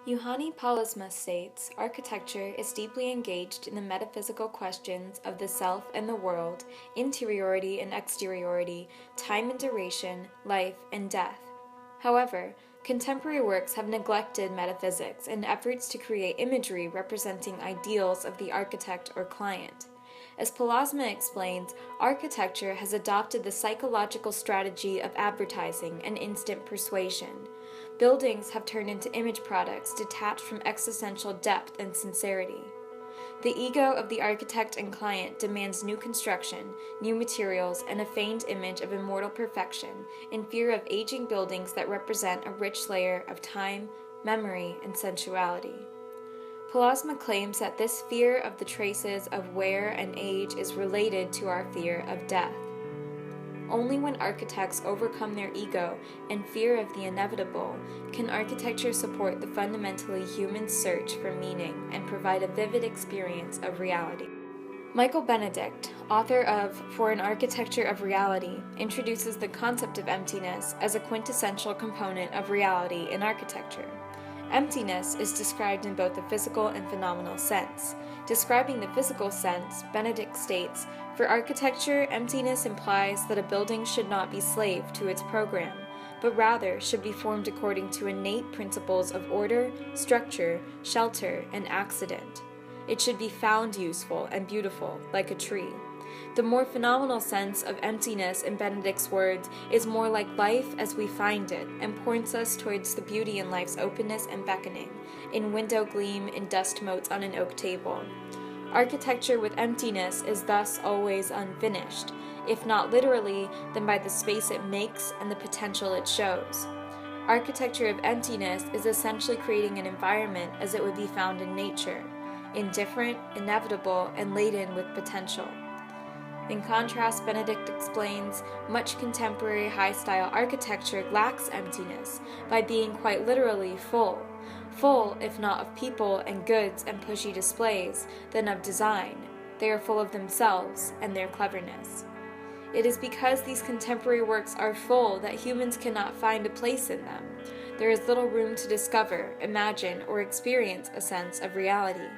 Juhani Pallasmaa states, architecture is deeply engaged in the metaphysical questions of the self and the world, interiority and exteriority, time and duration, life and death. However, contemporary works have neglected metaphysics in efforts to create imagery representing ideals of the architect or client. As Pallasmaa explains, architecture has adopted the psychological strategy of advertising and instant persuasion. Buildings have turned into image products detached from existential depth and sincerity. The ego of the architect and client demands new construction, new materials, and a feigned image of immortal perfection in fear of aging buildings that represent a rich layer of time, memory, and sensuality. Pallasmaa claims that this fear of the traces of wear and age is related to our fear of death. Only when architects overcome their ego and fear of the inevitable can architecture support the fundamentally human search for meaning and provide a vivid experience of reality. Michael Benedict, author of For an Architecture of Reality, introduces the concept of emptiness as a quintessential component of reality in architecture. Emptiness is described in both the physical and phenomenal sense. Describing the physical sense, Benedict states, "For architecture, emptiness implies that a building should not be slave to its program, but rather should be formed according to innate principles of order, structure, shelter, and accident. It should be found useful and beautiful, like a tree." The more phenomenal sense of emptiness in Benedict's words is more like life as we find it and points us towards the beauty in life's openness and beckoning, in window gleam, in dust motes on an oak table. Architecture with emptiness is thus always unfinished, if not literally, then by the space it makes and the potential it shows. Architecture of emptiness is essentially creating an environment as it would be found in nature, indifferent, inevitable, and laden with potential. In contrast, Benedict explains, much contemporary high-style architecture lacks emptiness by being quite literally full. Full, if not of people and goods and pushy displays, then of design. They are full of themselves and their cleverness. It is because these contemporary works are full that humans cannot find a place in them. There is little room to discover, imagine, or experience a sense of reality.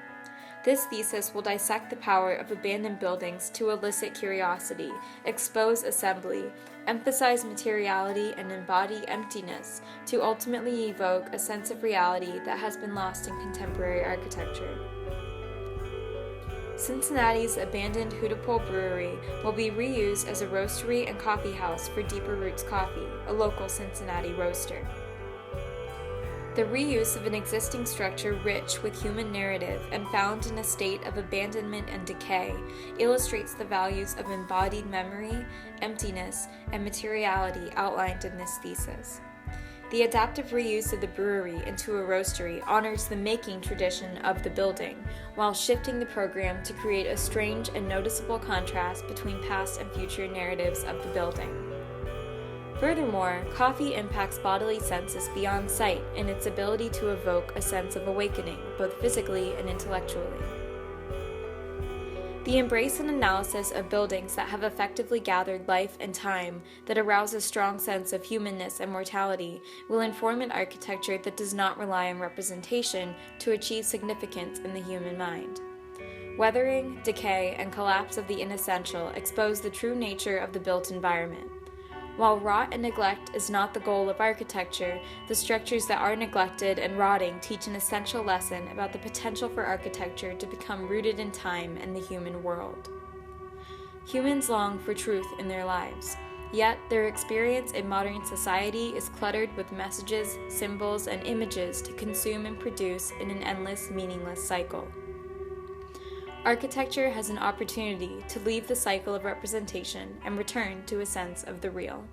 This thesis will dissect the power of abandoned buildings to elicit curiosity, expose assembly, emphasize materiality, and embody emptiness to ultimately evoke a sense of reality that has been lost in contemporary architecture. Cincinnati's abandoned Hootapole Brewery will be reused as a roastery and coffee house for Deeper Roots Coffee, a local Cincinnati roaster. The reuse of an existing structure rich with human narrative and found in a state of abandonment and decay illustrates the values of embodied memory, emptiness, and materiality outlined in this thesis. The adaptive reuse of the brewery into a roastery honors the making tradition of the building, while shifting the program to create a strange and noticeable contrast between past and future narratives of the building. Furthermore, coffee impacts bodily senses beyond sight in its ability to evoke a sense of awakening, both physically and intellectually. The embrace and analysis of buildings that have effectively gathered life and time, that arouse a strong sense of humanness and mortality, will inform an architecture that does not rely on representation to achieve significance in the human mind. Weathering, decay, and collapse of the inessential expose the true nature of the built environment. While rot and neglect is not the goal of architecture, the structures that are neglected and rotting teach an essential lesson about the potential for architecture to become rooted in time and the human world. Humans long for truth in their lives, yet their experience in modern society is cluttered with messages, symbols, and images to consume and produce in an endless, meaningless cycle. Architecture has an opportunity to leave the cycle of representation and return to a sense of the real.